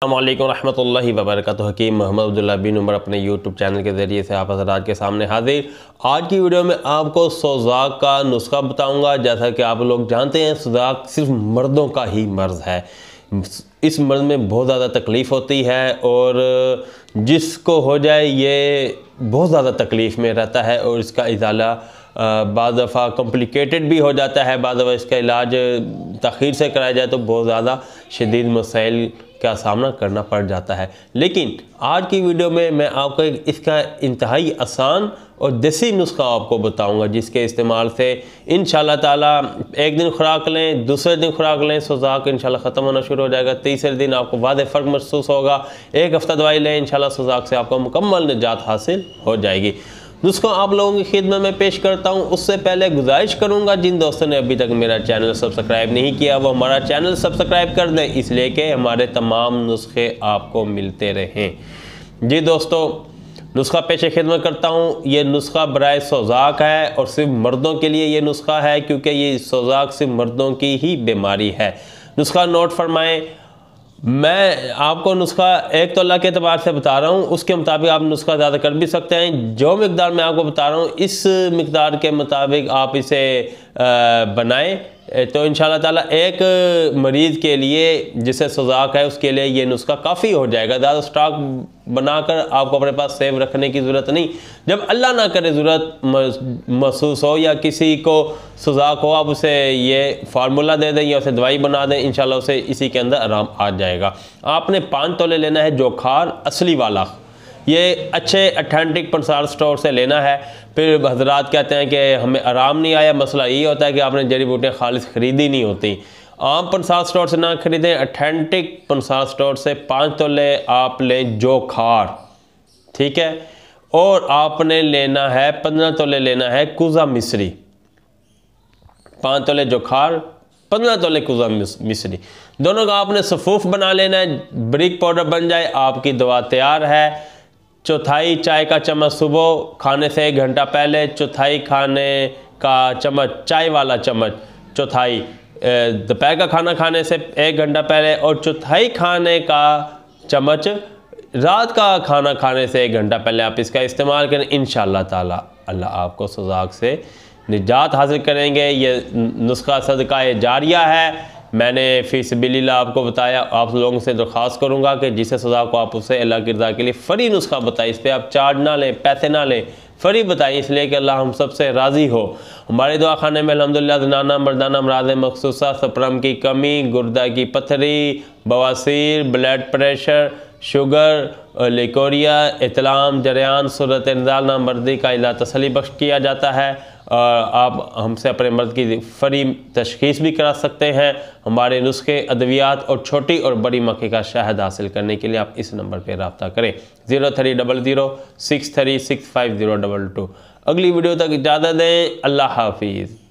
अस्सलामुअलैकुम रहमतुल्लाहि वबरकातुहू। हकीम मोहम्मद अब्दुल्ला बिन उमर अपने यूट्यूब चैनल के ज़रिए से आप हज़रात के सामने हाजिर। आज की वीडियो में आपको सोज़ाक का नुस्खा बताऊंगा। जैसा कि आप लोग जानते हैं, सोज़ाक सिर्फ मर्दों का ही मर्ज़ है। इस मर्ज़ में बहुत ज़्यादा तकलीफ़ होती है और जिसको हो जाए ये बहुत ज़्यादा तकलीफ़ में रहता है और इसका इज़ाला बाद दफ़ा कॉम्प्लिकेटेड भी हो जाता है। बाद दफ़ा इसका इलाज तख़ीर से कराया जाए तो बहुत ज़्यादा शदीद मसाइल का सामना करना पड़ जाता है। लेकिन आज की वीडियो में मैं आपको इसका इंतहाई आसान और देसी नुस्खा आपको बताऊंगा, जिसके इस्तेमाल से इंशाल्लाह ताला एक दिन खुराक लें, दूसरे दिन खुराक लें, सोज़ाक इंशाल्लाह ख़त्म होना शुरू हो जाएगा। तीसरे दिन आपको वाज़ेह फ़र्क महसूस होगा। एक हफ़्ता दवाई लें, इंशाल्लाह सोज़ाक से आपको मुकम्मल निजात हासिल हो जाएगी। नुस्खा आप लोगों की खिदमत में पेश करता हूं। उससे पहले गुजारिश करूंगा, जिन दोस्तों ने अभी तक मेरा चैनल सब्सक्राइब नहीं किया वो हमारा चैनल सब्सक्राइब कर दें, इसलिए कि हमारे तमाम नुस्खे आपको मिलते रहें। जी दोस्तों, नुस्खा पेश खिदमत करता हूं। ये नुस्खा बराए सोज़ाक है और सिर्फ मर्दों के लिए ये नुस्खा है, क्योंकि ये सोज़ाक सिर्फ मर्दों की ही बीमारी है। नुस्खा नोट फरमाएँ। मैं आपको नुस्खा एक तो अल्लाह के अतबार से बता रहा हूँ, उसके मुताबिक आप नुस्खा ज़्यादा कर भी सकते हैं। जो मिकदार मैं आपको बता रहा हूँ, इस मिकदार के मुताबिक आप इसे बनाएं तो इंशाल्लाह ताला एक मरीज़ के लिए जिसे सोज़ाक है उसके लिए ये नुस्खा काफ़ी हो जाएगा। ज़्यादा स्टॉक बनाकर आपको अपने पास सेव रखने की ज़रूरत नहीं। जब अल्लाह ना करे ज़रूरत महसूस हो या किसी को सोज़ाक हो, आप उसे ये फार्मूला दे दें या उसे दवाई बना दें, इंशाल्लाह उसे इसी के अंदर आराम आ जाएगा। आपने 5 तोले लेना है जोखार असली वाला। ये अच्छे अथेंटिक पंसार स्टोर से लेना है। फिर हजरात कहते हैं कि हमें आराम नहीं आया। मसला ये होता है कि आपने जड़ी बूटियाँ खालिस ख़रीदी नहीं होती। आम पंसार स्टोर से ना खरीदें, अथेंटिक पंसार स्टोर से 5 तोले आप लें जोखार, ठीक है। और आपने लेना है 15 तोले लेना है कुज़ा मिस्री। 5 तोले जोखार, 15 तोले कुज़ा मिस्री, दोनों का आपने सफूफ बना लेना है। ब्रिक पाउडर बन जाए, आपकी दवा तैयार है। चौथाई चाय का चम्मच सुबह खाने से 1 घंटा पहले, चौथाई खाने का चम्मच चाय वाला चम्मच, चौथाई दोपहर का खाना खाने से 1 घंटा पहले, और चौथाई खाने का चम्मच रात का खाना खाने से 1 घंटा पहले आप इसका इस्तेमाल करें। इंशाअल्लाह ताला अल्लाह आपको सोज़ाक से निजात हासिल करेंगे। ये नुस्खा सदका जारिया है। मैंने फ़ी सबिलिल्लाह आपको बताया। आप लोगों से दरख्वास्त करूँगा कि जिसे सोज़ाक को आप उसे अल्लाह की रज़ा के लिए फ़री नुस्खा बताएं। इस पर आप चार्ज ना लें, पैसे ना लें, फ़री बताएं, इसलिए कि अल्लाह हम सबसे राज़ी हो। हमारे दवा खाने में अल्हम्दुलिल्लाह ज़नाना मर्दाना अमराज़ मखसूसा, स्पर्म की कमी, गुर्दा की पथरी, बवासीर, blood pressure, sugar, leucorrhoea, इतलाम, Zaryan, सूरत इंज़ाल नामर्दी का इलाज तसल्ली बख्श किया जाता है। और आप हमसे अपने मर्द की फ़री तशख़ीस भी करा सकते हैं। हमारे नुस्खे, अद्वियात और छोटी और बड़ी मक्खी का शहद हासिल करने के लिए आप इस नंबर पर रब्ता करें 0300 6365 022। अगली वीडियो तक इजाज़त दें। अल्लाह हाफिज़।